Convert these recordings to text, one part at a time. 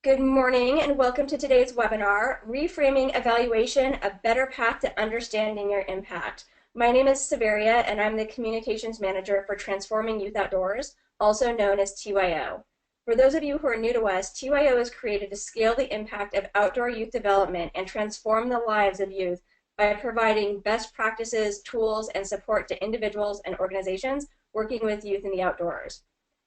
Good morning and welcome to today's webinar, Reframing Evaluation, a Better Path to Understanding Your Impact. My name is Severia and I'm the Communications Manager for Transforming Youth Outdoors, also known as TYO. For those of you who are new to us, TYO is created to scale the impact of outdoor youth development and transform the lives of youth by providing best practices, tools, and support to individuals and organizations working with youth in the outdoors.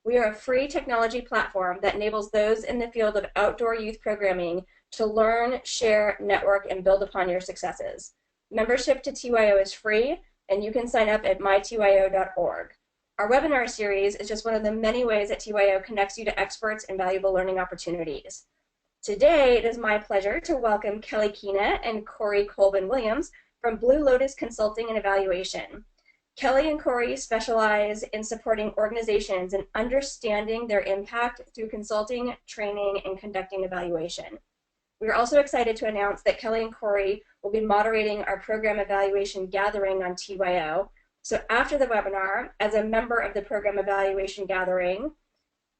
We are a free technology platform that enables those in the field of outdoor youth programming to learn, share, network, and build upon your successes. Membership to TYO is free, and you can sign up at mytyo.org. Our webinar series is just one of the many ways that TYO connects you to experts and valuable learning opportunities. Today, it is my pleasure to welcome Kelly Keena and Corrie Colvin-Williams from Blue Lotus Consulting and Evaluation. Kelly and Corrie specialize in supporting organizations in understanding their impact through consulting, training, and conducting evaluation. We are also excited to announce that Kelly and Corrie will be moderating our program evaluation gathering on TYO. So after the webinar, as a member of the program evaluation gathering,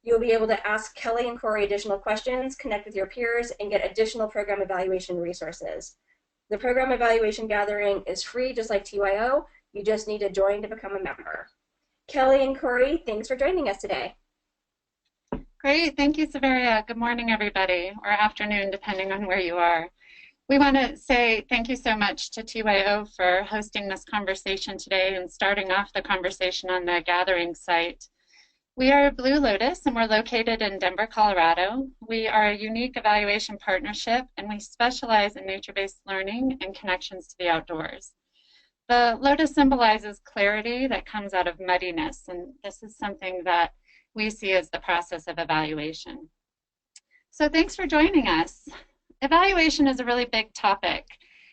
you'll be able to ask Kelly and Corrie additional questions, connect with your peers, and get additional program evaluation resources. The program evaluation gathering is free, just like TYO. You just need to join to become a member. Kelly and Corrie, thanks for joining us today. Great, thank you, Severia. Good morning, everybody, or afternoon, depending on where you are. We want to say thank you so much to TYO for hosting this conversation today and starting off the conversation on the gathering site. We are Blue Lotus, and we're located in Denver, Colorado. We are a unique evaluation partnership, and we specialize in nature-based learning and connections to the outdoors. The lotus symbolizes clarity that comes out of muddiness, and this is something that we see as the process of evaluation. So thanks for joining us. Evaluation is a really big topic,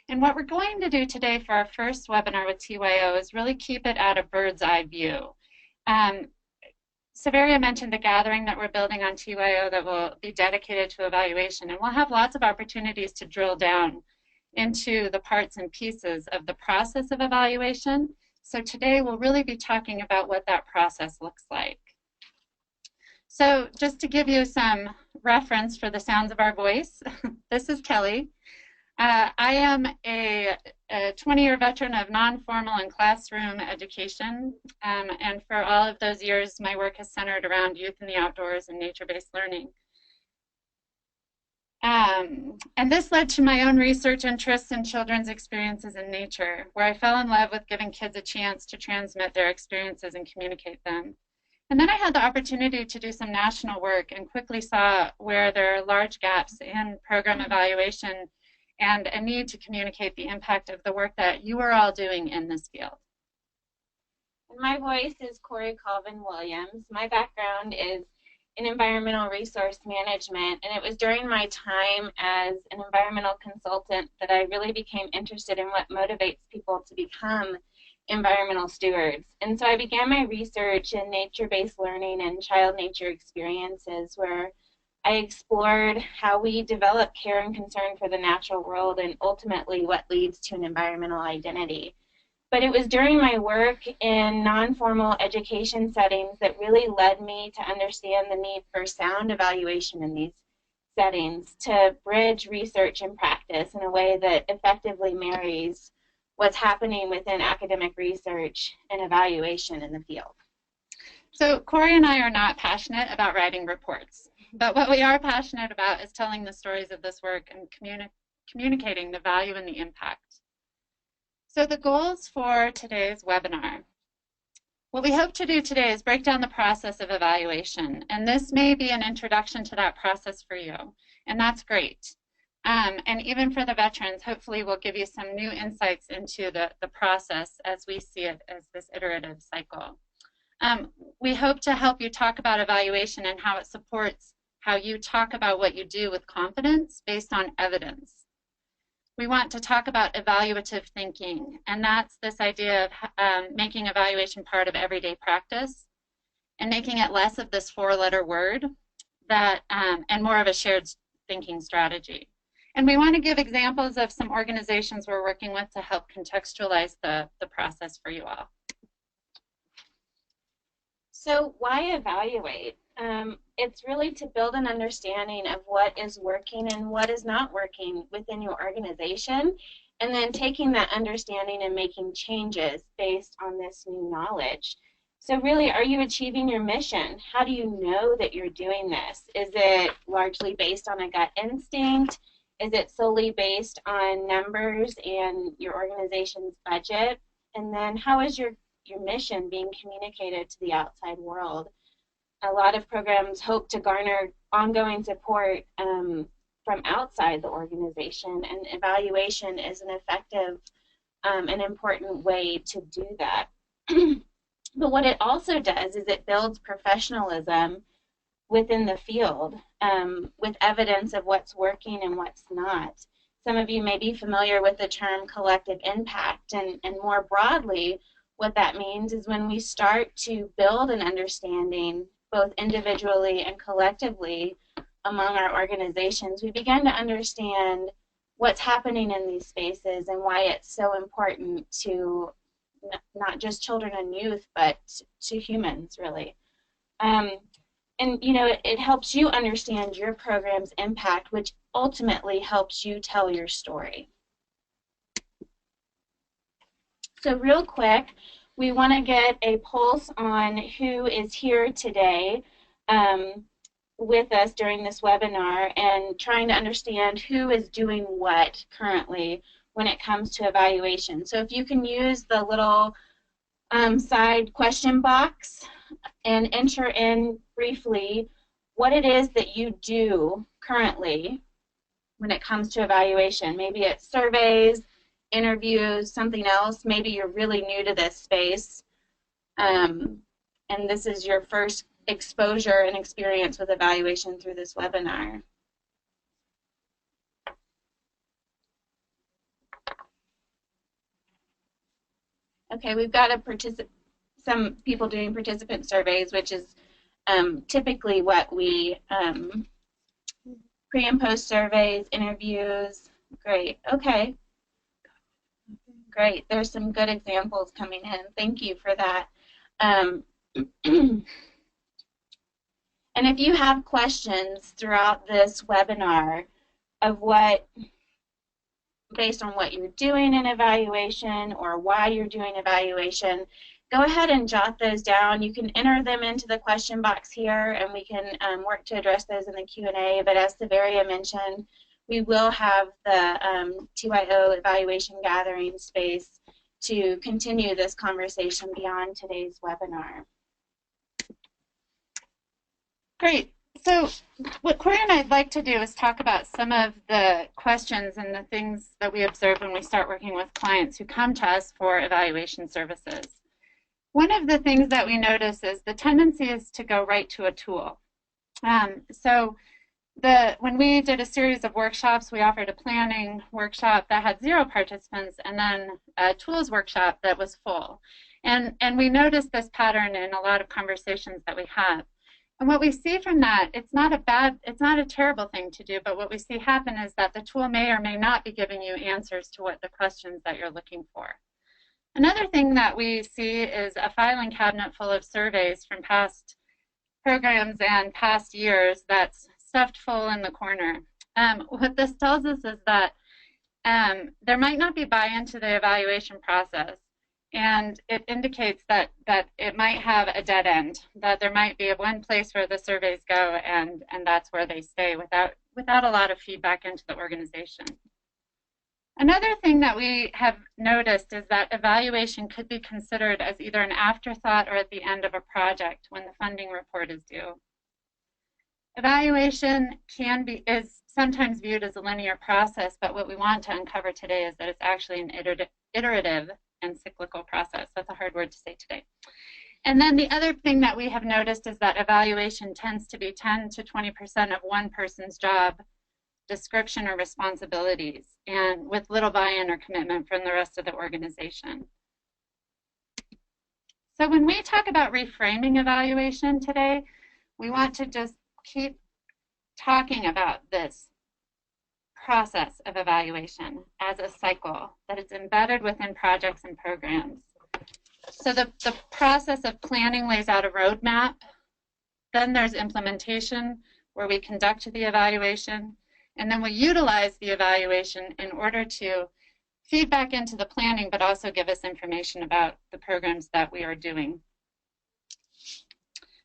and what we're going to do today for our first webinar with TYO is really keep it at a bird's eye view. Severia mentioned the gathering that we're building on TYO that will be dedicated to evaluation, and we'll have lots of opportunities to drill down into the parts and pieces of the process of evaluation. So today we'll really be talking about what that process looks like. So just to give you some reference for the sounds of our voice, this is Kelly. I am a 20-year veteran of non-formal and classroom education, and for all of those years my work has centered around youth in the outdoors and nature-based learning. And this led to my own research interests in children's experiences in nature, where I fell in love with giving kids a chance to transmit their experiences and communicate them. And then I had the opportunity to do some national work and quickly saw where there are large gaps in program evaluation and a need to communicate the impact of the work that you are all doing in this field. My voice is Corrie Colvin-Williams. My background is in environmental resource management, and it was during my time as an environmental consultant that I really became interested in what motivates people to become environmental stewards. And so I began my research in nature-based learning and child nature experiences, where I explored how we develop care and concern for the natural world and ultimately what leads to an environmental identity. But it was during my work in non-formal education settings that really led me to understand the need for sound evaluation in these settings to bridge research and practice in a way that effectively marries what's happening within academic research and evaluation in the field. So Corrie and I are not passionate about writing reports, but what we are passionate about is telling the stories of this work and communicating the value and the impact. So the goals for today's webinar. What we hope to do today is break down the process of evaluation, and this may be an introduction to that process for you, and that's great. And even for the veterans, hopefully we'll give you some new insights into the process as we see it as this iterative cycle. We hope to help you talk about evaluation and how it supports how you talk about what you do with confidence based on evidence. We want to talk about evaluative thinking, and that's this idea of making evaluation part of everyday practice and making it less of this four-letter word that, and more of a shared thinking strategy. And we want to give examples of some organizations we're working with to help contextualize the process for you all. So why evaluate? It's really to build an understanding of what is working and what is not working within your organization, and then taking that understanding and making changes based on this new knowledge. So really, are you achieving your mission? How do you know that you're doing this? Is it largely based on a gut instinct? Is it solely based on numbers and your organization's budget? And then how is your mission being communicated to the outside world? A lot of programs hope to garner ongoing support from outside the organization, and evaluation is an effective and important way to do that. But what it also does is it builds professionalism within the field with evidence of what's working and what's not. Some of you may be familiar with the term collective impact, and more broadly, what that means is when we start to build an understanding both individually and collectively among our organizations, we begin to understand what's happening in these spaces and why it's so important to not just children and youth, but to humans, really. And, you know, it helps you understand your program's impact, which ultimately helps you tell your story. So real quick, we want to get a pulse on who is here today with us during this webinar, and trying to understand who is doing what currently when it comes to evaluation. So if you can use the little side question box and enter in briefly what it is that you do currently when it comes to evaluation. Maybe it's surveys, interviews, something else. Maybe you're really new to this space and this is your first exposure and experience with evaluation through this webinar. Okay, we've got some people doing participant surveys, which is typically what we pre and post surveys, interviews. Great. Okay. Great. There's some good examples coming in. Thank you for that. And if you have questions throughout this webinar of based on what you're doing in evaluation or why you're doing evaluation, go ahead and jot those down. You can enter them into the question box here, and we can work to address those in the Q&A. But as Severia mentioned, we will have the TYO evaluation gathering space to continue this conversation beyond today's webinar. Great. So what Corrie and I'd like to do is talk about some of the questions and the things that we observe when we start working with clients who come to us for evaluation services. One of the things that we notice is the tendency is to go right to a tool. When we did a series of workshops, we offered a planning workshop that had 0 participants, and then a tools workshop that was full. And we noticed this pattern in a lot of conversations that we have. And what we see from that, it's not a terrible thing to do, but what we see happen is that the tool may or may not be giving you answers to what the questions that you're looking for. Another thing that we see is a filing cabinet full of surveys from past programs and past years that's stuffed full in the corner. What this tells us is that there might not be buy-in to the evaluation process, and it indicates that it might have a dead end, that there might be one place where the surveys go and that's where they stay without a lot of feedback into the organization. Another thing that we have noticed is that evaluation could be considered as either an afterthought or at the end of a project when the funding report is due. Evaluation is sometimes viewed as a linear process, but what we want to uncover today is that it's actually an iterative and cyclical process. That's a hard word to say today. And then the other thing that we have noticed is that evaluation tends to be 10 to 20% of one person's job description or responsibilities, and with little buy-in or commitment from the rest of the organization. So when we talk about reframing evaluation today, we want to just keep talking about this process of evaluation as a cycle, that it's embedded within projects and programs. So the process of planning lays out a roadmap. Then there's implementation, where we conduct the evaluation, and then we utilize the evaluation in order to feed back into the planning, but also give us information about the programs that we are doing.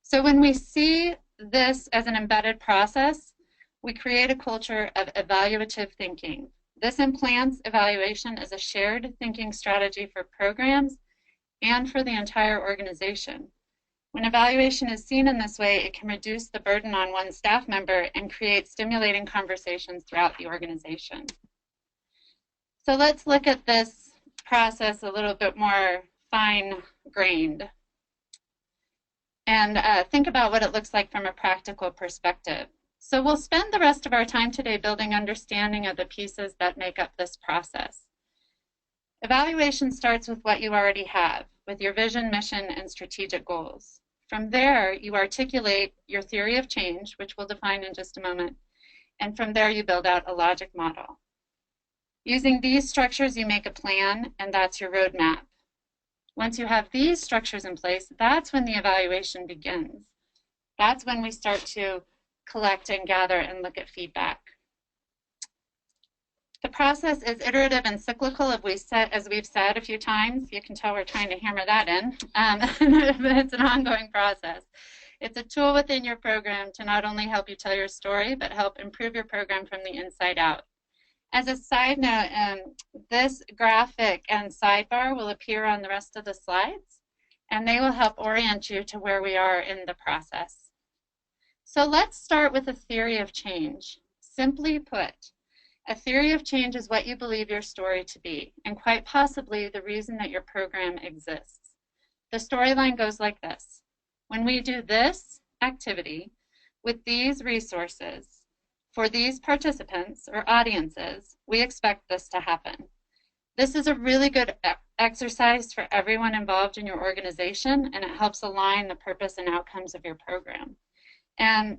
So when we see this as an embedded process, we create a culture of evaluative thinking. This implants evaluation as a shared thinking strategy for programs and for the entire organization. When evaluation is seen in this way, it can reduce the burden on one staff member and create stimulating conversations throughout the organization. So let's look at this process a little bit more fine-grained and think about what it looks like from a practical perspective. So we'll spend the rest of our time today building understanding of the pieces that make up this process. Evaluation starts with what you already have, with your vision, mission, and strategic goals. From there, you articulate your theory of change, which we'll define in just a moment, and from there you build out a logic model. Using these structures, you make a plan, and that's your roadmap. Once you have these structures in place, that's when the evaluation begins. That's when we start to collect and gather and look at feedback. The process is iterative and cyclical, as we've said a few times. You can tell we're trying to hammer that in. It's an ongoing process. It's a tool within your program to not only help you tell your story, but help improve your program from the inside out. As a side note, this graphic and sidebar will appear on the rest of the slides, and they will help orient you to where we are in the process. So let's start with a theory of change. Simply put, a theory of change is what you believe your story to be, and quite possibly the reason that your program exists. The storyline goes like this. When we do this activity with these resources, for these participants or audiences, we expect this to happen. This is a really good exercise for everyone involved in your organization, and it helps align the purpose and outcomes of your program. And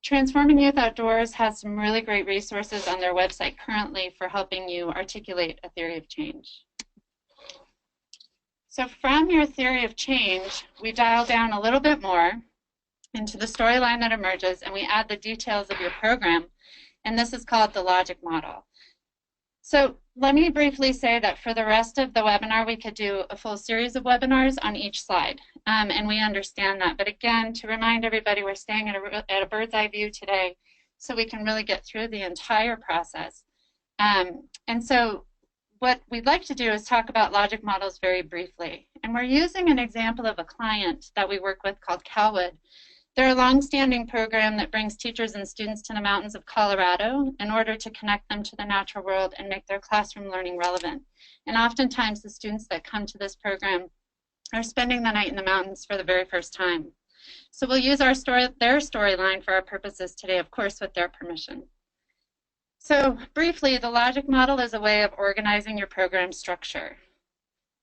Transforming Youth Outdoors has some really great resources on their website currently for helping you articulate a theory of change. So from your theory of change, we dial down a little bit more into the storyline that emerges, and we add the details of your program, and this is called the logic model. So let me briefly say that for the rest of the webinar, we could do a full series of webinars on each slide, and we understand that. But again, to remind everybody, we're staying at a bird's eye view today, so we can really get through the entire process. And so what we'd like to do is talk about logic models very briefly. And we're using an example of a client that we work with called Calwood. They're a long-standing program that brings teachers and students to the mountains of Colorado in order to connect them to the natural world and make their classroom learning relevant. And oftentimes the students that come to this program are spending the night in the mountains for the very first time. So we'll use their storyline for our purposes today, of course, with their permission. So briefly, the logic model is a way of organizing your program structure.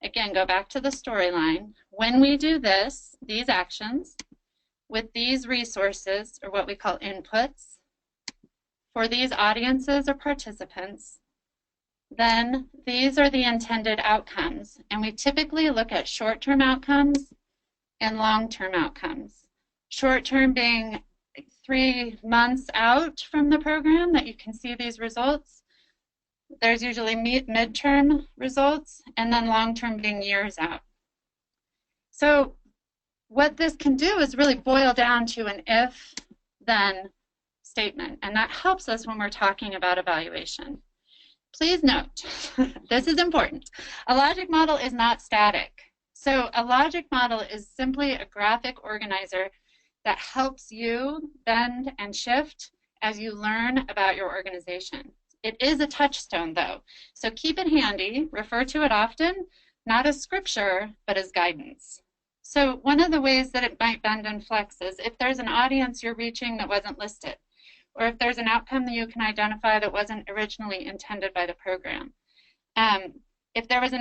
Again, go back to the storyline. When we do this, these actions, with these resources, or what we call inputs, for these audiences or participants, then these are the intended outcomes. And we typically look at short-term outcomes and long-term outcomes. Short-term being 3 months out from the program that you can see these results. There's usually mid-term results, and then long-term being years out. So what this can do is really boil down to an if-then statement, and that helps us when we're talking about evaluation. Please note, this is important, a logic model is not static. So a logic model is simply a graphic organizer that helps you bend and shift as you learn about your organization. It is a touchstone though, so keep it handy, refer to it often, not as scripture, but as guidance. So one of the ways that it might bend and flex is if there's an audience you're reaching that wasn't listed, or if there's an outcome that you can identify that wasn't originally intended by the program. If there is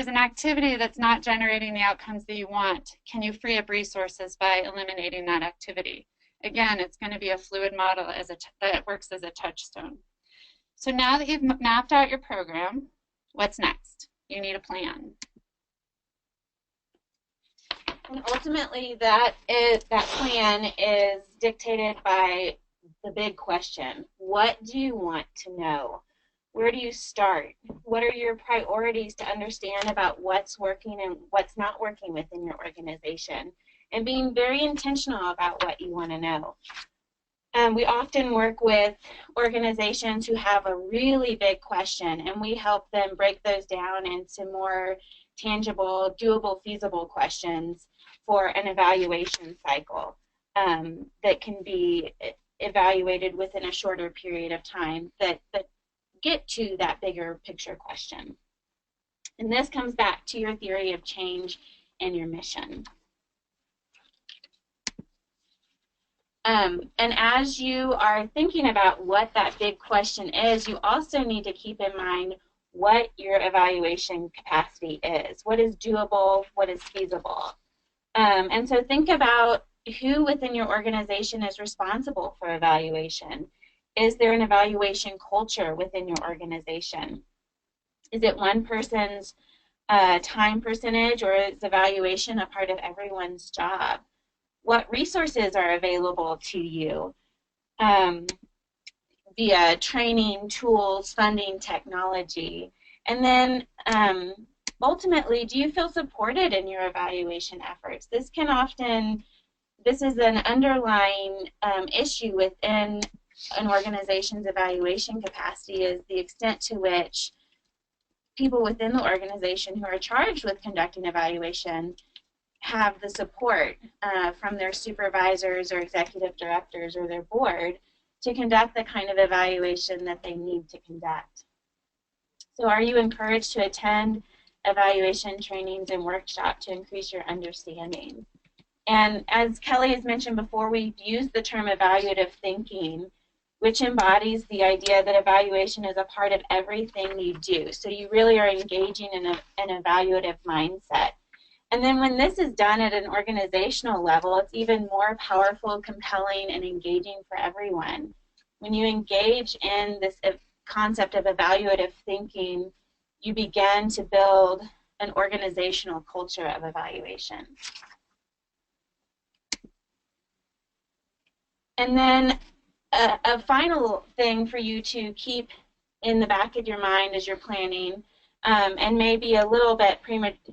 an activity that's not generating the outcomes that you want, can you free up resources by eliminating that activity? Again, it's going to be a fluid model that works as a touchstone. So now that you've mapped out your program, what's next? You need a plan. And ultimately, that plan is dictated by the big question. What do you want to know? Where do you start? What are your priorities to understand about what's working and what's not working within your organization? And being very intentional about what you want to know. We often work with organizations who have a really big question, and we help them break those down into more tangible, doable, feasible questions for an evaluation cycle that can be evaluated within a shorter period of time that get to that bigger picture question. And this comes back to your theory of change and your mission. And as you are thinking about what that big question is, you also need to keep in mind what your evaluation capacity is. What is doable? What is feasible? And so think about who within your organization is responsible for evaluation. Is there an evaluation culture within your organization? Is it one person's time percentage, or is evaluation a part of everyone's job? What resources are available to you via training, tools, funding, technology? And then ultimately, do you feel supported in your evaluation efforts? This is an underlying issue within an organization's evaluation capacity, is the extent to which people within the organization who are charged with conducting evaluation have the support from their supervisors or executive directors or their board to conduct the kind of evaluation that they need to conduct. So are you encouraged to attend evaluation trainings and workshops to increase your understanding? And as Kelly has mentioned before, we've used the term evaluative thinking, which embodies the idea that evaluation is a part of everything you do. So you really are engaging in an evaluative mindset. And then when this is done at an organizational level, it's even more powerful, compelling, and engaging for everyone. When you engage in this concept of evaluative thinking, you begin to build an organizational culture of evaluation. And then a final thing for you to keep in the back of your mind as you're planning, and maybe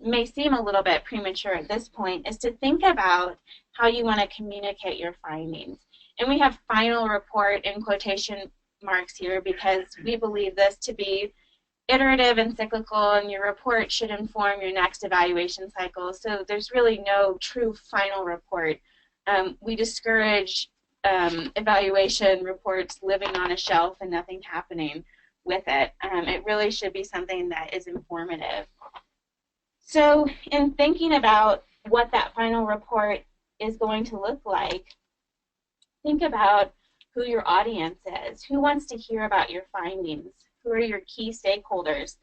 may seem a little bit premature at this point, is to think about how you want to communicate your findings. And we have final report in quotation marks here because we believe this to be iterative and cyclical, and your report should inform your next evaluation cycle. So there's really no true final report. We discourage evaluation reports living on a shelf and nothing happening with it. It really should be something that is informative. So in thinking about what that final report is going to look like, think about who your audience is. Who wants to hear about your findings? Who are your key stakeholders?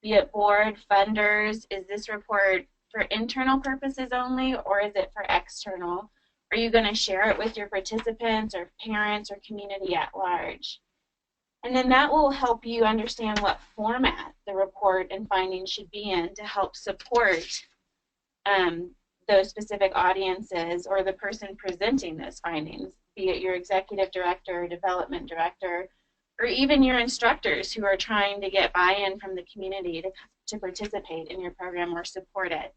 Be it board, funders. Is this report for internal purposes only, or is it for external? Are you going to share it with your participants or parents or community at large? And then that will help you understand what format the report and findings should be in to help support those specific audiences or the person presenting those findings, be it your executive director, development director, or even your instructors who are trying to get buy-in from the community to participate in your program or support it.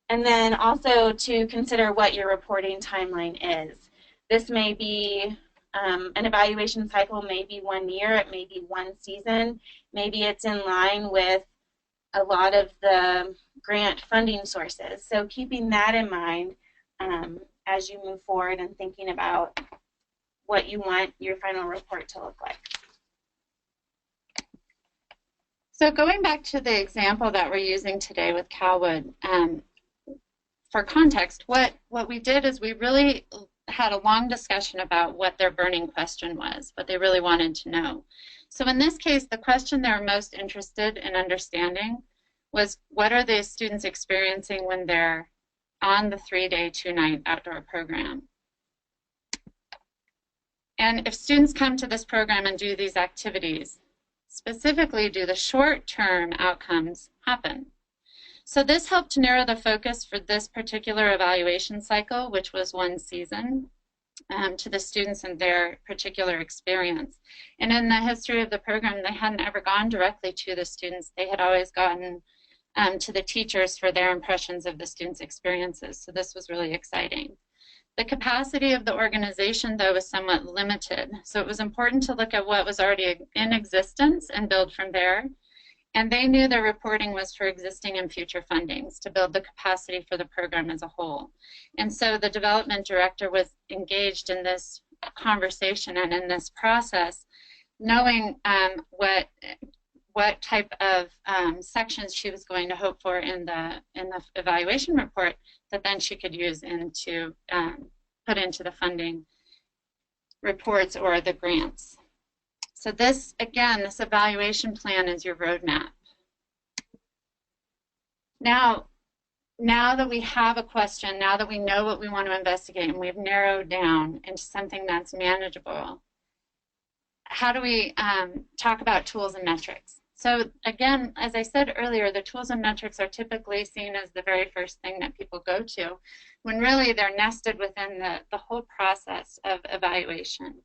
And then also to consider what your reporting timeline is. This may be an evaluation cycle, maybe 1 year, it may be 1 season, maybe it's in line with a lot of the grant funding sources. So keeping that in mind as you move forward and thinking about what you want your final report to look like. So going back to the example that we're using today with Calwood, for context, what we did is we really had a long discussion about what their burning question was, what they really wanted to know. So in this case, the question they were most interested in understanding was, what are the students experiencing when they're on the 3-day, 2-night outdoor program? And if students come to this program and do these activities, specifically, do the short-term outcomes happen? So this helped to narrow the focus for this particular evaluation cycle, which was 1 season, to the students and their particular experience. And in the history of the program, they hadn't ever gone directly to the students. They had always gotten to the teachers for their impressions of the students' experiences. So this was really exciting. The capacity of the organization, though, was somewhat limited. So it was important to look at what was already in existence and build from there. And they knew their reporting was for existing and future fundings to build the capacity for the program as a whole. And so the development director was engaged in this conversation and in this process, knowing what type of sections she was going to hope for in the evaluation report that then she could use into put into the funding reports or the grants. So this, again, this evaluation plan is your roadmap. Now that we have a question, now that we know what we want to investigate and we've narrowed down into something that's manageable, how do we talk about tools and metrics? So again, as I said earlier, the tools and metrics are typically seen as the very first thing that people go to, when really they're nested within the whole process of evaluation.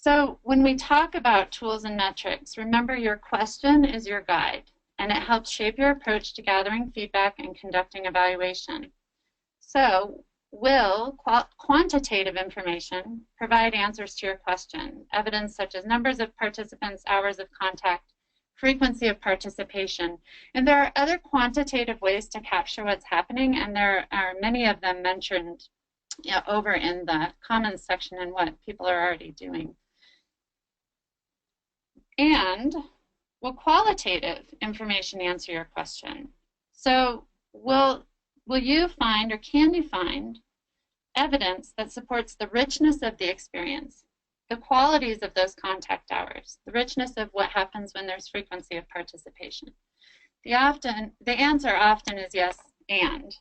So when we talk about tools and metrics, remember your question is your guide, and it helps shape your approach to gathering feedback and conducting evaluation. So will quantitative information provide answers to your question? Evidence such as numbers of participants, hours of contact, frequency of participation. And there are other quantitative ways to capture what's happening, and there are many of them mentioned over in the comments section and what people are already doing. And will qualitative information answer your question? So will you find, or can you find, evidence that supports the richness of the experience, the qualities of those contact hours, the richness of what happens when there's frequency of participation? The answer often is yes, and.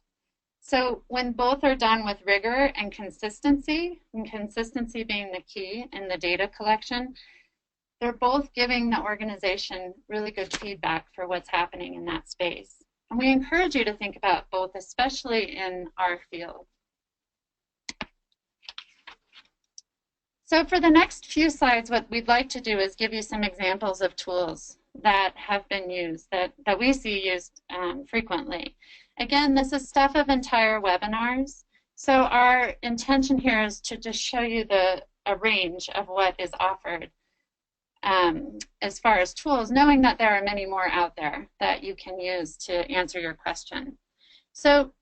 So when both are done with rigor and consistency being the key in the data collection, they're both giving the organization really good feedback for what's happening in that space. And we encourage you to think about both, especially in our field. So for the next few slides, what we'd like to do is give you some examples of tools that have been used, that we see used frequently. Again, this is stuff of entire webinars. So our intention here is to just show you a range of what is offered as far as tools, knowing that there are many more out there that you can use to answer your question. So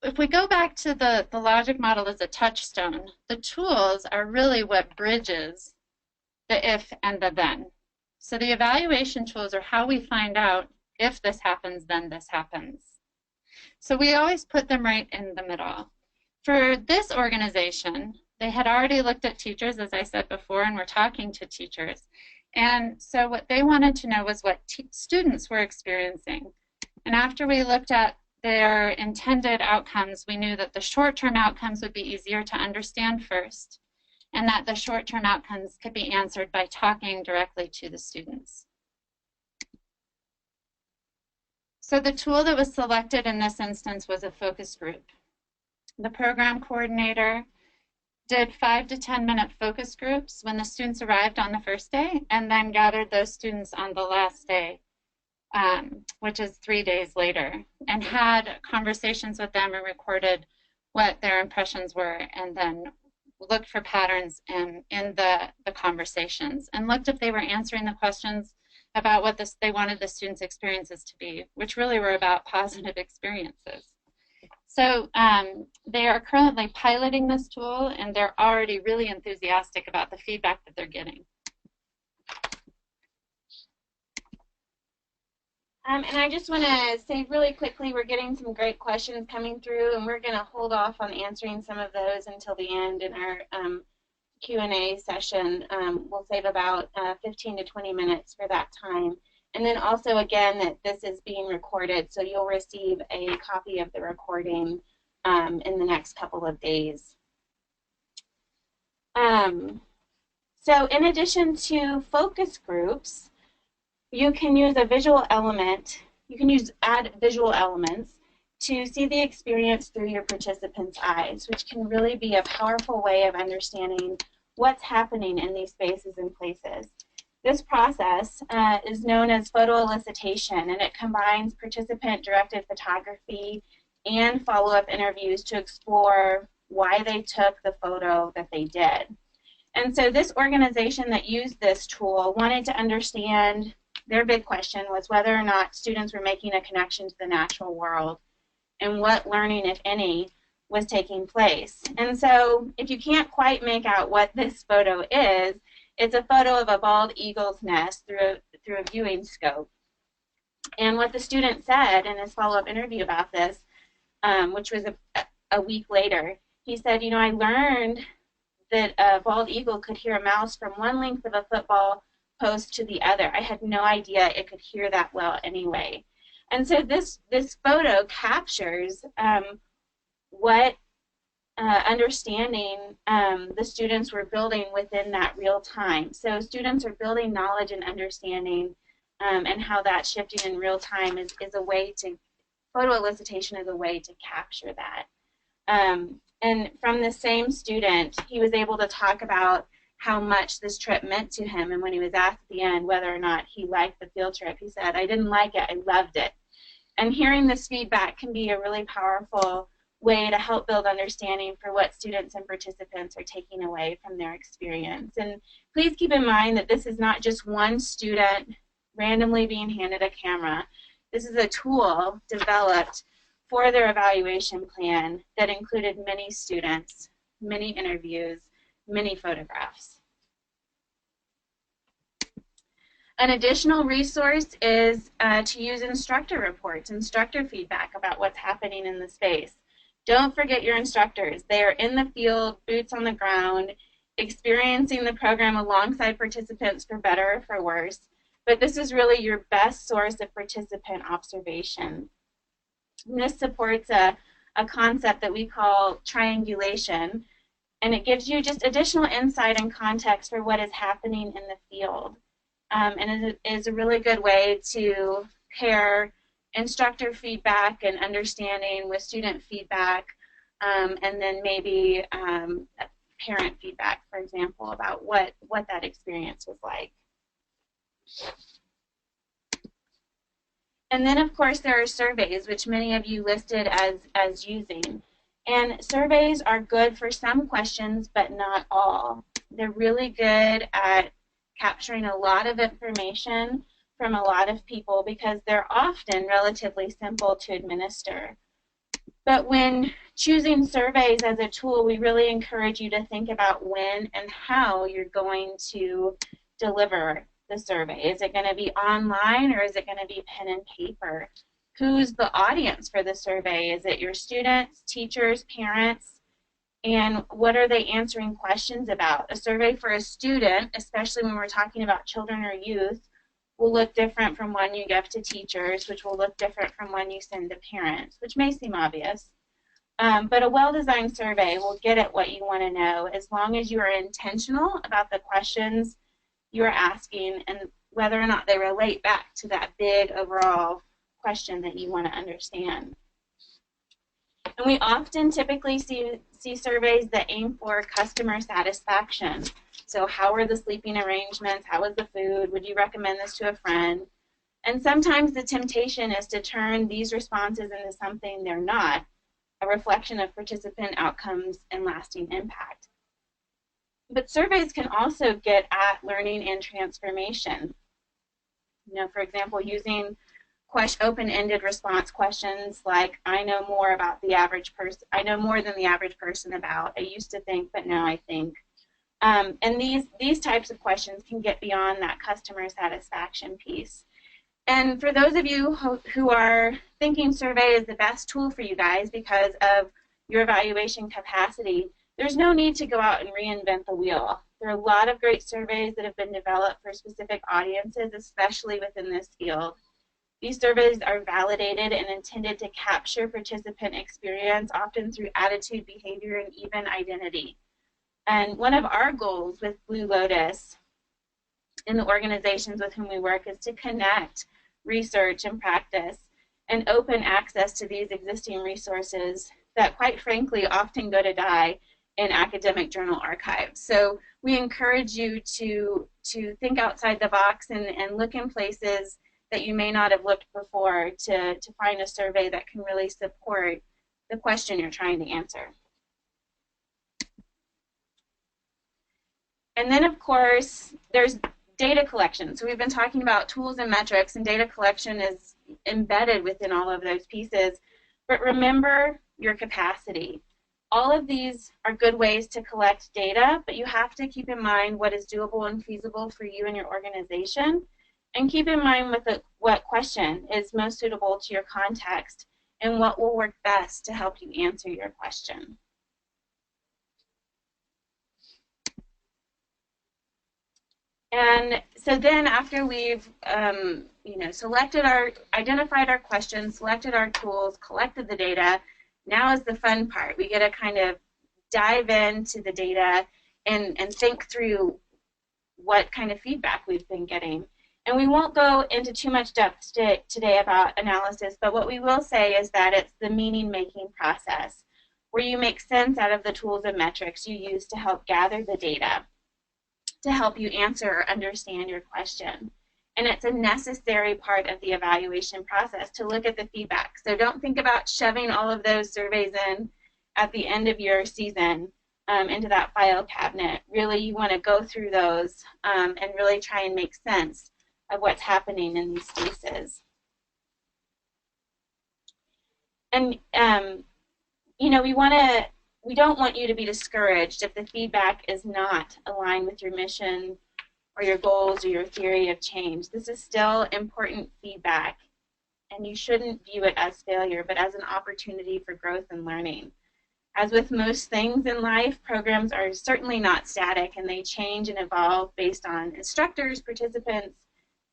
if we go back to the logic model as a touchstone, the tools are really what bridges the if and the then. So the evaluation tools are how we find out if this happens, then this happens. So we always put them right in the middle. For this organization, they had already looked at teachers, as I said before, and were talking to teachers. And so what they wanted to know was what students were experiencing. And after we looked at their intended outcomes, we knew that the short-term outcomes would be easier to understand first, and that the short-term outcomes could be answered by talking directly to the students. So the tool that was selected in this instance was a focus group. The program coordinator did 5 to 10 minute focus groups when the students arrived on the first day, and then gathered those students on the last day, which is 3 days later, and had conversations with them and recorded what their impressions were, and then looked for patterns in the conversations, and looked if they were answering the questions about what they wanted the students' experiences to be, which really were about positive experiences. So they are currently piloting this tool, and they're already really enthusiastic about the feedback that they're getting. And I just want to say really quickly, we're getting some great questions coming through, and we're going to hold off on answering some of those until the end in our Q&A session. We'll save about 15 to 20 minutes for that time. And then also, again, that this is being recorded, so you'll receive a copy of the recording in the next couple of days. So in addition to focus groups, you can use a visual element you can add visual elements to see the experience through your participants' eyes, which can really be a powerful way of understanding what's happening in these spaces and places. This process is known as photo elicitation, and it combines participant-directed photography and follow-up interviews to explore why they took the photo that they did. And so this organization that used this tool wanted to understand, their big question was whether or not students were making a connection to the natural world and what learning, if any, was taking place. And so if you can't quite make out what this photo is, it's a photo of a bald eagle's nest through a viewing scope. And what the student said in his follow-up interview about this, which was a week later, he said, you know, I learned that a bald eagle could hear a mouse from one length of a football post to the other. I had no idea it could hear that well anyway. And so this photo captures what understanding the students were building within that real time. So students are building knowledge and understanding, and how that shifting in real time is a way to, photo elicitation is a way to capture that. And from the same student, he was able to talk about how much this trip meant to him, and when he was asked at the end whether or not he liked the field trip, he said, I didn't like it, I loved it. And hearing this feedback can be a really powerful way to help build understanding for what students and participants are taking away from their experience. And please keep in mind that this is not just one student randomly being handed a camera. This is a tool developed for their evaluation plan that included many students, many interviews, many photographs. An additional resource is to use instructor reports, instructor feedback about what's happening in the space. Don't forget your instructors. They are in the field, boots on the ground, experiencing the program alongside participants for better or for worse. But this is really your best source of participant observation. And this supports a concept that we call triangulation, and it gives you just additional insight and context for what is happening in the field. And it is a really good way to pair instructor feedback and understanding with student feedback, and then maybe parent feedback, for example, about what that experience was like. And then, of course, there are surveys, which many of you listed as using. And surveys are good for some questions, but not all. They're really good at capturing a lot of information from a lot of people because they're often relatively simple to administer. But when choosing surveys as a tool, we really encourage you to think about when and how you're going to deliver the survey. Is it going to be online or is it going to be pen and paper? Who's the audience for the survey? Is it your students, teachers, parents? And what are they answering questions about? A survey for a student, especially when we're talking about children or youth, will look different from one you give to teachers, which will look different from one you send to parents, which may seem obvious. But a well-designed survey will get at what you want to know as long as you are intentional about the questions you're asking and whether or not they relate back to that big overall question that you want to understand. And we often typically see surveys that aim for customer satisfaction. So how are the sleeping arrangements? How was the food? Would you recommend this to a friend? And sometimes the temptation is to turn these responses into something they're not, a reflection of participant outcomes and lasting impact. But surveys can also get at learning and transformation. You know, for example, using open-ended response questions like, I know more about the average person, I know more than the average person about, I used to think, but now I think. And these types of questions can get beyond that customer satisfaction piece. And for those of you who are thinking survey is the best tool for you guys because of your evaluation capacity, there's no need to go out and reinvent the wheel. There are a lot of great surveys that have been developed for specific audiences, especially within this field. These surveys are validated and intended to capture participant experience, often through attitude, behavior, and even identity. And one of our goals with Blue Lotus in the organizations with whom we work is to connect research and practice, and open access to these existing resources that, quite frankly, often go to die in academic journal archives. So we encourage you to think outside the box and look in places that you may not have looked before to find a survey that can really support the question you're trying to answer. And then, of course, there's data collection. So we've been talking about tools and metrics, and data collection is embedded within all of those pieces. But remember your capacity. All of these are good ways to collect data, but you have to keep in mind what is doable and feasible for you and your organization, and keep in mind what question is most suitable to your context and what will work best to help you answer your question. And so then after we've identified our questions, selected our tools, collected the data, now is the fun part. We get to kind of dive into the data and think through what kind of feedback we've been getting. And we won't go into too much depth today about analysis, but what we will say is that it's the meaning-making process where you make sense out of the tools and metrics you use to help gather the data, to help you answer or understand your question. And it's a necessary part of the evaluation process to look at the feedback. So don't think about shoving all of those surveys in at the end of your season into that file cabinet. Really, you want to go through those and really try and make sense of what's happening in these spaces. And we don't want you to be discouraged if the feedback is not aligned with your mission or your goals or your theory of change. This is still important feedback, and you shouldn't view it as failure, but as an opportunity for growth and learning. As with most things in life, programs are certainly not static, and they change and evolve based on instructors, participants,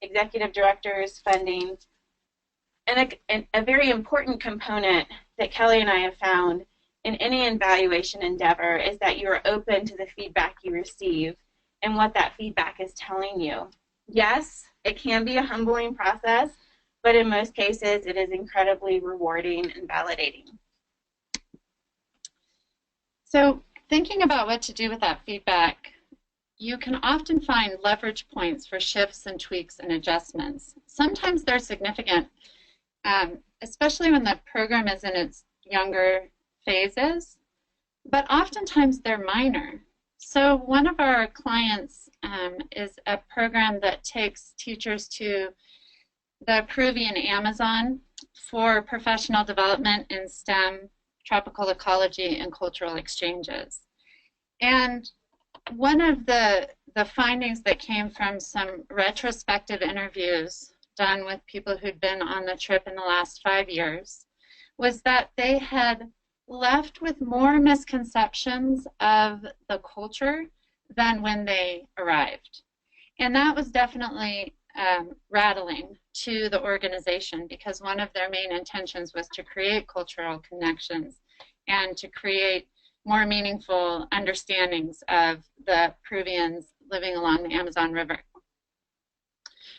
executive directors, funding. And a very important component that Kelly and I have found in any evaluation endeavor is that you are open to the feedback you receive and what that feedback is telling you. Yes, it can be a humbling process, but in most cases it is incredibly rewarding and validating. So thinking about what to do with that feedback, you can often find leverage points for shifts and tweaks and adjustments. Sometimes they're significant, especially when the program is in its younger phases, but oftentimes they're minor. So one of our clients is a program that takes teachers to the Peruvian Amazon for professional development in STEM, tropical ecology, and cultural exchanges. And one of the findings that came from some retrospective interviews done with people who'd been on the trip in the last 5 years was that they had left with more misconceptions of the culture than when they arrived. And that was definitely rattling to the organization, because one of their main intentions was to create cultural connections and to create more meaningful understandings of the Peruvians living along the Amazon River.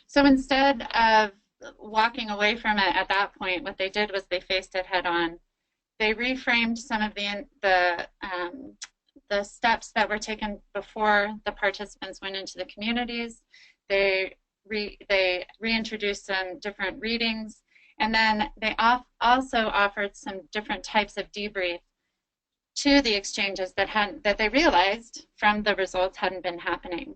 So instead of walking away from it at that point, what they did was they faced it head on. They reframed some of the steps that were taken before the participants went into the communities. They reintroduced some different readings, and then they also offered some different types of debrief to the exchanges that they realized from the results hadn't been happening.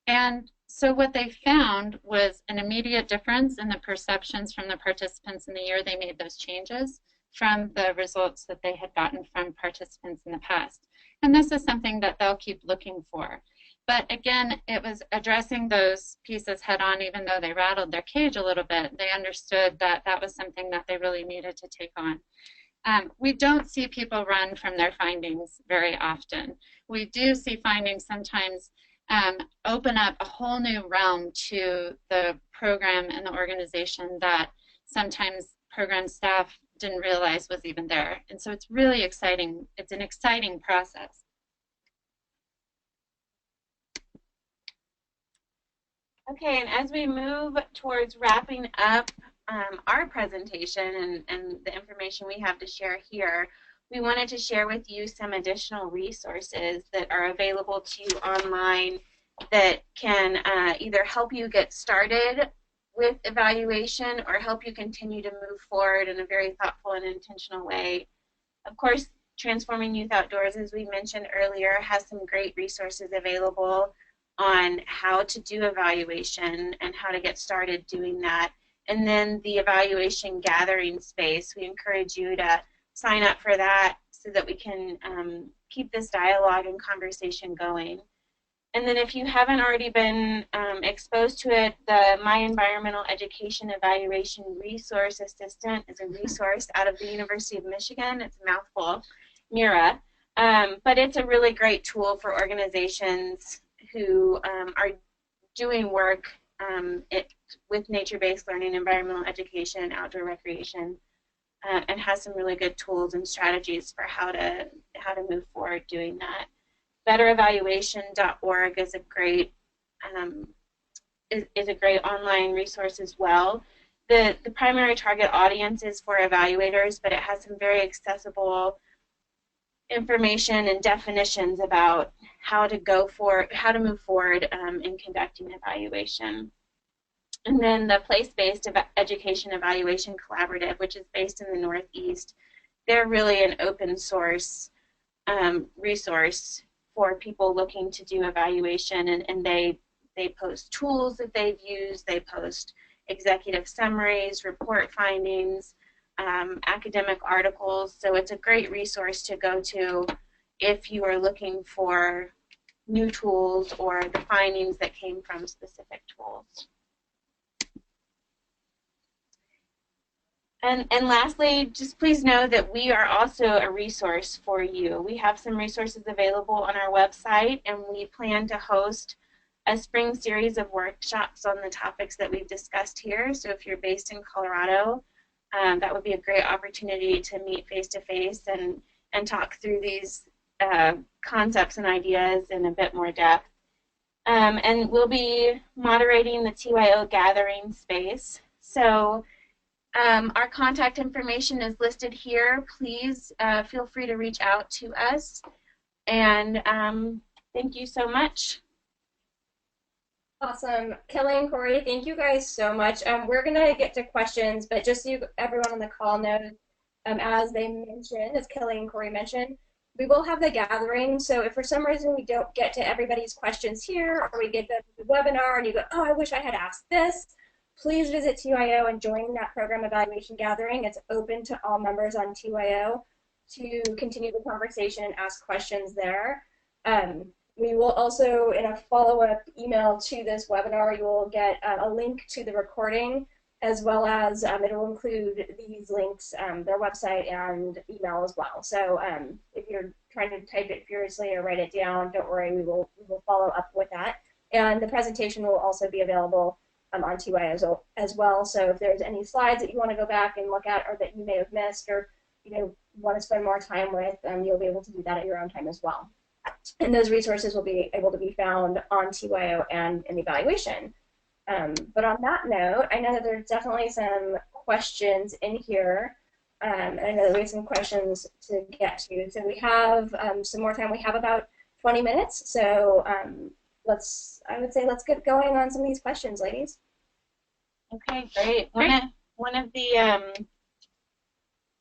And so what they found was an immediate difference in the perceptions from the participants in the year they made those changes from the results that they had gotten from participants in the past. And this is something that they'll keep looking for. But again, it was addressing those pieces head on, even though they rattled their cage a little bit. They understood that that was something that they really needed to take on. We don't see people run from their findings very often. We do see findings sometimes open up a whole new realm to the program and the organization that sometimes program staff didn't realize was even there. And so it's really exciting. It's an exciting process. Okay, and as we move towards wrapping up our presentation and the information we have to share here, we wanted to share with you some additional resources that are available to you online that can either help you get started with evaluation or help you continue to move forward in a very thoughtful and intentional way. Of course, Transforming Youth Outdoors, as we mentioned earlier, has some great resources available on how to do evaluation and how to get started doing that. And then the evaluation gathering space, we encourage you to sign up for that so that we can keep this dialogue and conversation going. And then if you haven't already been exposed to it, the My Environmental Education Evaluation Resource Assistant is a resource out of the University of Michigan. It's a mouthful, MIRA. But it's a really great tool for organizations who are doing work with nature-based learning, environmental education, outdoor recreation, and has some really good tools and strategies for how to move forward doing that. BetterEvaluation.org is a great online resource as well. The primary target audience is for evaluators, but it has some very accessible information and definitions about how to move forward in conducting evaluation. And then the Place-Based Education Evaluation Collaborative, which is based in the Northeast, they're really an open source resource for people looking to do evaluation, and they post tools that they've used, they post executive summaries, report findings, academic articles. So it's a great resource to go to if you are looking for new tools or the findings that came from specific tools. And lastly, just please know that we are also a resource for you. We have some resources available on our website, and we plan to host a spring series of workshops on the topics that we've discussed here. So if you're based in Colorado, that would be a great opportunity to meet face-to-face and talk through these concepts and ideas in a bit more depth. And we'll be moderating the TYO gathering space. So our contact information is listed here. Please feel free to reach out to us. And thank you so much. Awesome. Kelly and Corey, thank you guys so much. We're going to get to questions, but just so everyone on the call knows, as they mentioned, as Kelly and Corey mentioned, we will have the gathering. So if for some reason we don't get to everybody's questions here, or we get the webinar and you go, oh, I wish I had asked this, please visit TYO and join that program evaluation gathering. It's open to all members on TYO to continue the conversation and ask questions there. We will also, in a follow-up email to this webinar, you will get a link to the recording, as well as it will include these links, their website and email as well. So if you're trying to type it furiously or write it down, don't worry, we will follow up with that. And the presentation will also be available on TYO as well. So if there's any slides that you want to go back and look at, or that you may have missed, or want to spend more time with, you'll be able to do that at your own time as well. And those resources will be able to be found on TYO and in the evaluation. But on that note, I know that there's definitely some questions in here. And I know that we have some questions to get to. So we have some more time. We have about 20 minutes. So I would say let's get going on some of these questions, ladies. Okay, great.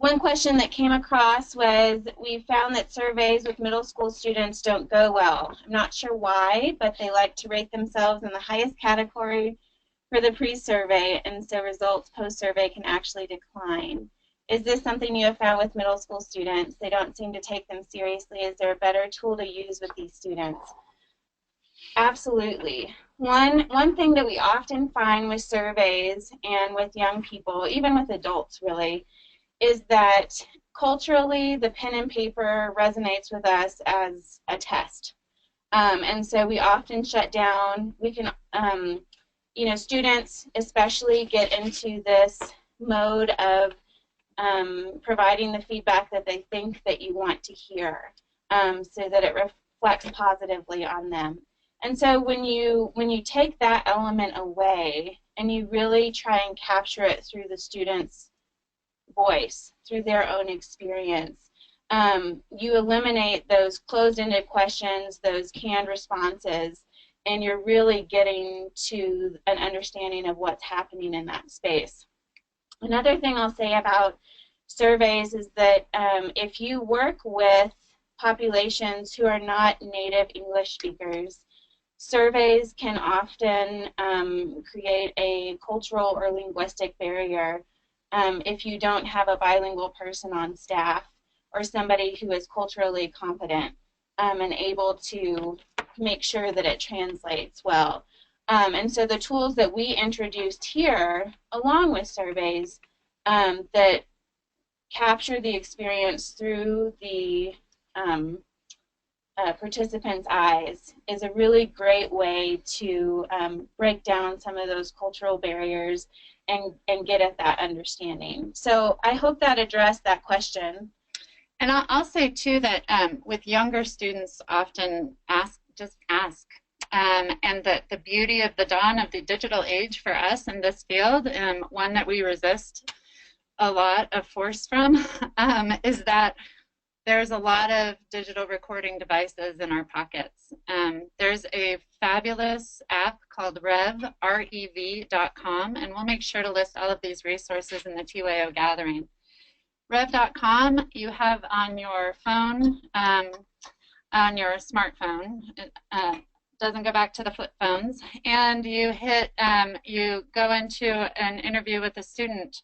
One question that came across was, we found that surveys with middle school students don't go well. I'm not sure why, but they like to rate themselves in the highest category for the pre-survey, and so results post-survey can actually decline. Is this something you have found with middle school students? They don't seem to take them seriously. Is there a better tool to use with these students? Absolutely. One thing that we often find with surveys and with young people, even with adults really, is that culturally the pen and paper resonates with us as a test. And so we often shut down. We can, students especially get into this mode of providing the feedback that they think that you want to hear, so that it reflects positively on them. And so when you take that element away and you really try and capture it through the student's voice, through their own experience, you eliminate those closed-ended questions, those canned responses, and you're really getting to an understanding of what's happening in that space. Another thing I'll say about surveys is that if you work with populations who are not native English speakers, surveys can often create a cultural or linguistic barrier if you don't have a bilingual person on staff or somebody who is culturally competent and able to make sure that it translates well. And so the tools that we introduced here, along with surveys that capture the experience through the participants' eyes, is a really great way to break down some of those cultural barriers and get at that understanding. So I hope that addressed that question. And I'll say too that with younger students, often just ask. And the beauty of the dawn of the digital age for us in this field, one that we resist a lot of force from, is that there's a lot of digital recording devices in our pockets. There's a fabulous app called rev.com, and we'll make sure to list all of these resources in the TYO gathering. Rev.com you have on your phone, on your smartphone. It doesn't go back to the flip phones. And you hit, you go into an interview with a student.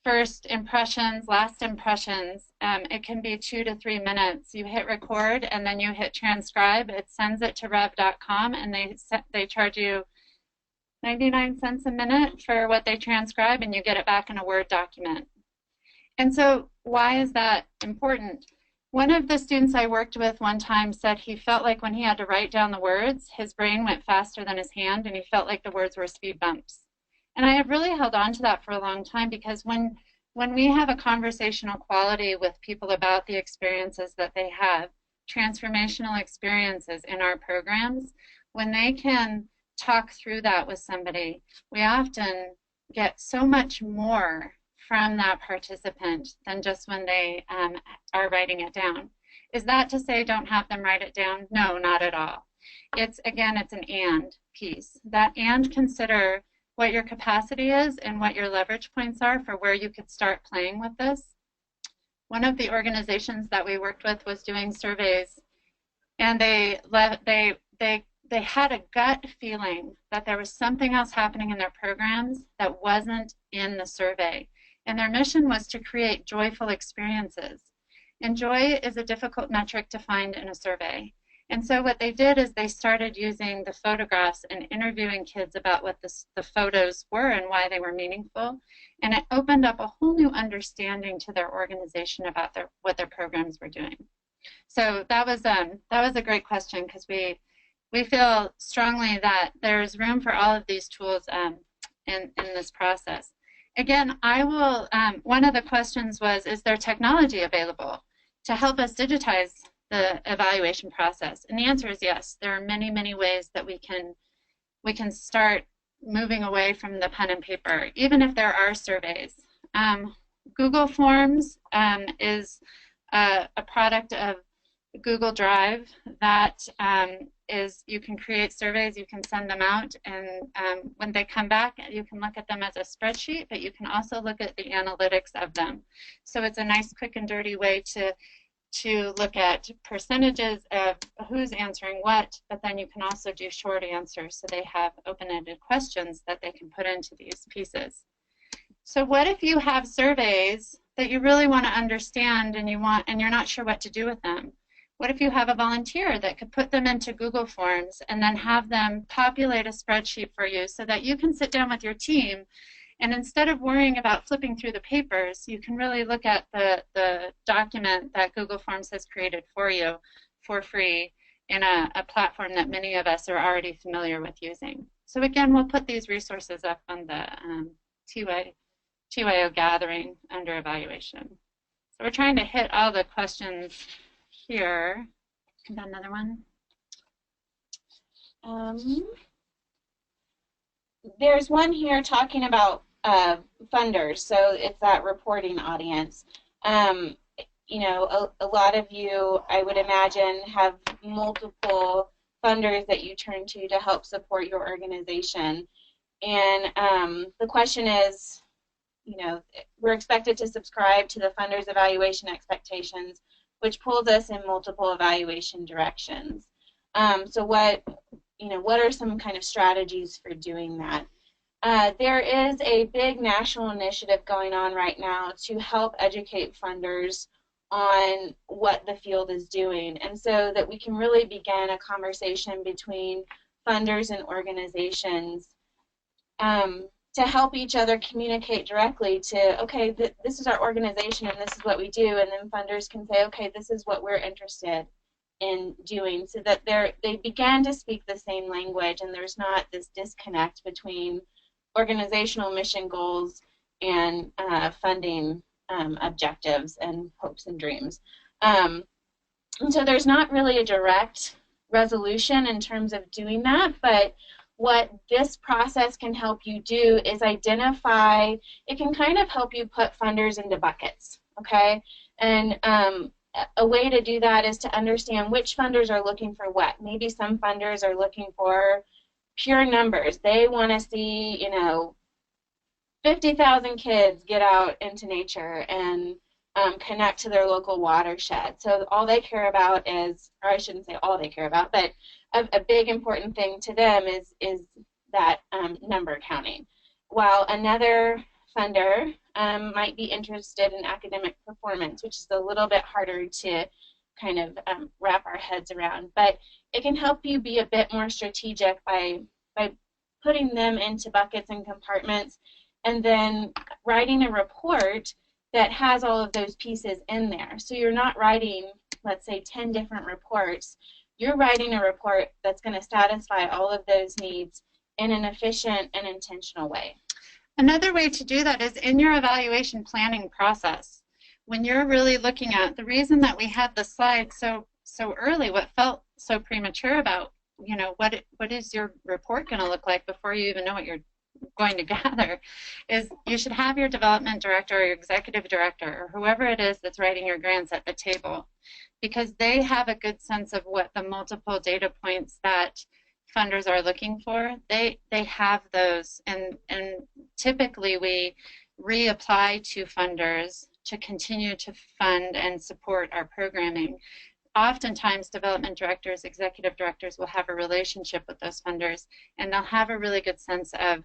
First impressions, last impressions. It can be 2 to 3 minutes. You hit record and then you hit transcribe. It sends it to rev.com and they charge you 99 cents a minute for what they transcribe, and you get it back in a Word document. And so why is that important? One of the students I worked with one time said he felt like when he had to write down the words, his brain went faster than his hand, and he felt like the words were speed bumps. And I have really held on to that for a long time, because when we have a conversational quality with people about the experiences that they have, transformational experiences in our programs, when they can talk through that with somebody, we often get so much more from that participant than just when they are writing it down. Is that to say don't have them write it down? No, not at all. It's, again, it's an and piece. That and consider what your capacity is and what your leverage points are for where you could start playing with this. One of the organizations that we worked with was doing surveys, and they had a gut feeling that there was something else happening in their programs that wasn't in the survey. And their mission was to create joyful experiences. And joy is a difficult metric to find in a survey. And so what they did is they started using the photographs and interviewing kids about what the photos were and why they were meaningful. And it opened up a whole new understanding to their organization about what their programs were doing. So that was a great question, because we feel strongly that there's room for all of these tools in this process. Again, I will, one of the questions was, is there technology available to help us digitize the evaluation process? And the answer is yes. There are many, many ways that we can start moving away from the pen and paper, even if there are surveys. Google Forms is a product of Google Drive that you can create surveys, you can send them out, and when they come back, you can look at them as a spreadsheet, but you can also look at the analytics of them. So it's a nice, quick and dirty way to look at percentages of who's answering what, but then you can also do short answers, so they have open-ended questions that they can put into these pieces. So what if you have surveys that you really want to understand and you're not sure what to do with them? What if you have a volunteer that could put them into Google Forms and then have them populate a spreadsheet for you so that you can sit down with your team, and instead of worrying about flipping through the papers, you can really look at the document that Google Forms has created for you for free in a platform that many of us are already familiar with using. So again, we'll put these resources up on the TYO gathering under evaluation. So we're trying to hit all the questions here. Got another one? There's one here talking about funders, so it's that reporting audience. You know, a lot of you, I would imagine, have multiple funders that you turn to help support your organization. And the question is, you know, we're expected to subscribe to the funder's evaluation expectations, which pulls us in multiple evaluation directions. So what are some kind of strategies for doing that? There is a big national initiative going on right now to help educate funders on what the field is doing, and so that we can really begin a conversation between funders and organizations to help each other communicate directly to, okay, this is our organization and this is what we do, and then funders can say, okay, this is what we're interested in doing, so that they began to speak the same language and there's not this disconnect between organizational mission goals and funding objectives and hopes and dreams. And so there's not really a direct resolution in terms of doing that, but what this process can help you do is identify, it can kind of help you put funders into buckets, okay? And a way to do that is to understand which funders are looking for what. Maybe some funders are looking for pure numbers. They want to see, you know, 50,000 kids get out into nature and connect to their local watershed. So all they care about is, or I shouldn't say all they care about, but a big important thing to them is that number counting. While another funder might be interested in academic performance, which is a little bit harder to kind of wrap our heads around. But it can help you be a bit more strategic by putting them into buckets and compartments, and then writing a report that has all of those pieces in there. So you're not writing, let's say, 10 different reports. You're writing a report that's going to satisfy all of those needs in an efficient and intentional way. Another way to do that is in your evaluation planning process. When you're really looking at the reason that we had the slide so early, what felt so premature about, you know, what is your report going to look like before you even know what you're going to gather, is you should have your development director or your executive director or whoever it is that's writing your grants at the table, because they have a good sense of what the multiple data points that funders are looking for. They have those, and typically we reapply to funders to continue to fund and support our programming. Oftentimes development directors, executive directors will have a relationship with those funders, and they'll have a really good sense of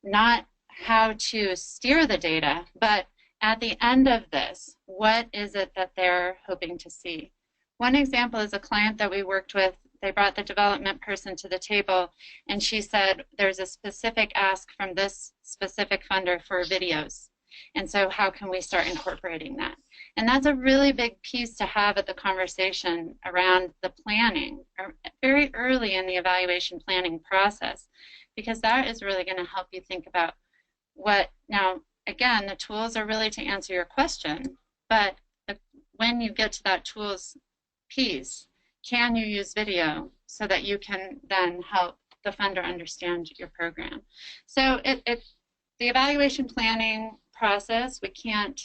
not how to steer the data, but at the end of this, what is it that they're hoping to see? One example is a client that we worked with. They brought the development person to the table, and she said there's a specific ask from this specific funder for videos. And so how can we start incorporating that? And that's a really big piece to have at the conversation around the planning, or very early in the evaluation planning process, because that is really going to help you think about what, now, again, the tools are really to answer your question, but when you get to that tools piece, can you use video so that you can then help the funder understand your program? So the evaluation planning process, we can't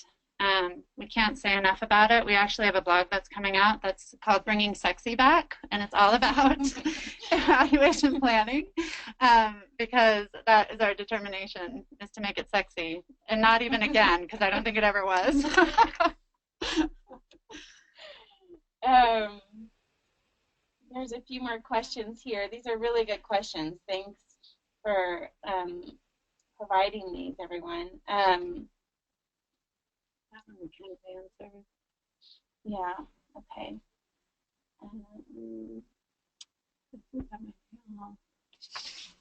say enough about it. We actually have a blog that's coming out that's called Bringing Sexy Back, and it's all about evaluation planning, because that is our determination, is to make it sexy, and not even again, because I don't think it ever was. There's a few more questions here. These are really good questions. Thanks for providing these, everyone. Yeah, okay.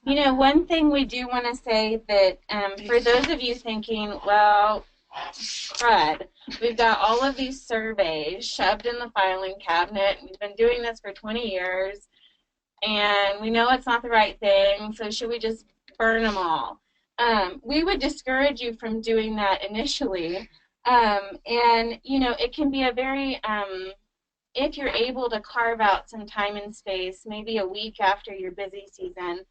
You know, one thing we do want to say that for those of you thinking, well, crud, we've got all of these surveys shoved in the filing cabinet. We've been doing this for 20 years, and we know it's not the right thing, so should we just burn them all? We would discourage you from doing that initially. And, you know, it can be a very if you're able to carve out some time and space, maybe a week after your busy season,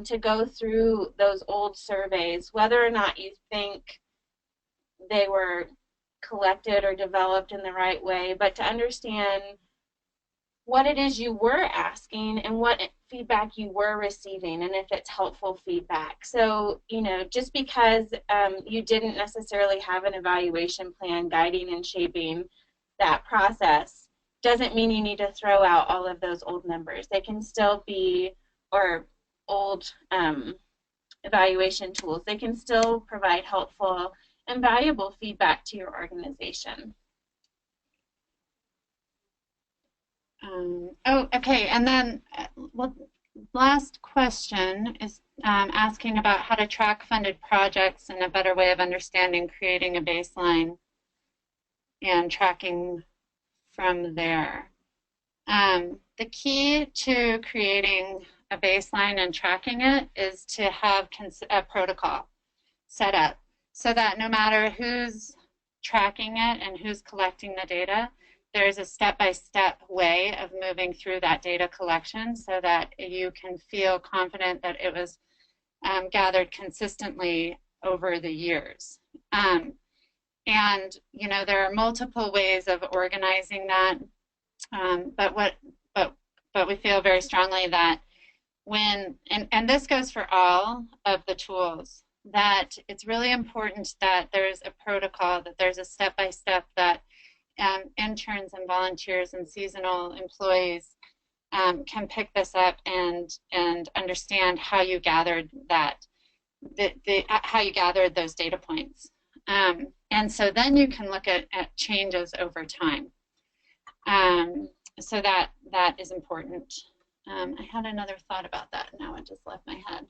to go through those old surveys, whether or not you think they were collected or developed in the right way, but to understand what it is you were asking and what feedback you were receiving, and if it's helpful feedback. So, you know, just because you didn't necessarily have an evaluation plan guiding and shaping that process doesn't mean you need to throw out all of those old numbers. They can still be, or old evaluation tools, they can still provide helpful and valuable feedback to your organization. Oh, okay. And then last question is asking about how to track funded projects and a better way of understanding creating a baseline and tracking from there. The key to creating a baseline and tracking it is to have a protocol set up so that no matter who's tracking it and who's collecting the data, there's a step-by-step way of moving through that data collection so that you can feel confident that it was gathered consistently over the years. And you know, there are multiple ways of organizing that, but we feel very strongly that when, and this goes for all of the tools, that it's really important that there's a protocol, that there's a step-by-step that interns and volunteers and seasonal employees can pick this up and understand how you gathered that, how you gathered those data points. And so then you can look at changes over time. So that is important. I had another thought about that. Now it just left my head.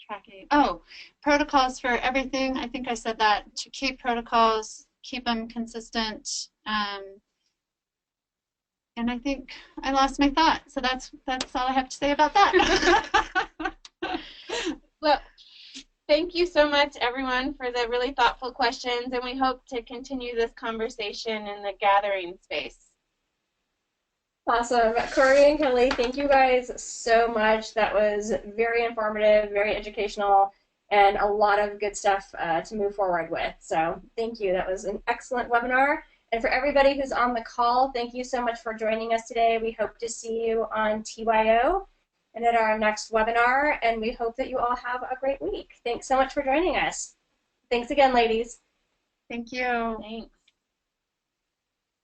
Tracking. Oh, protocols for everything. I think I said that. To keep protocols, keep them consistent. And I think I lost my thought. So that's all I have to say about that. Well, thank you so much, everyone, for the really thoughtful questions, and we hope to continue this conversation in the gathering space. Awesome. Corrie and Kelly, thank you guys so much. That was very informative, very educational, and a lot of good stuff to move forward with. So thank you. That was an excellent webinar. And for everybody who's on the call, thank you so much for joining us today. We hope to see you on TYO and at our next webinar, and we hope that you all have a great week. Thanks so much for joining us. Thanks again, ladies. Thank you. Thanks.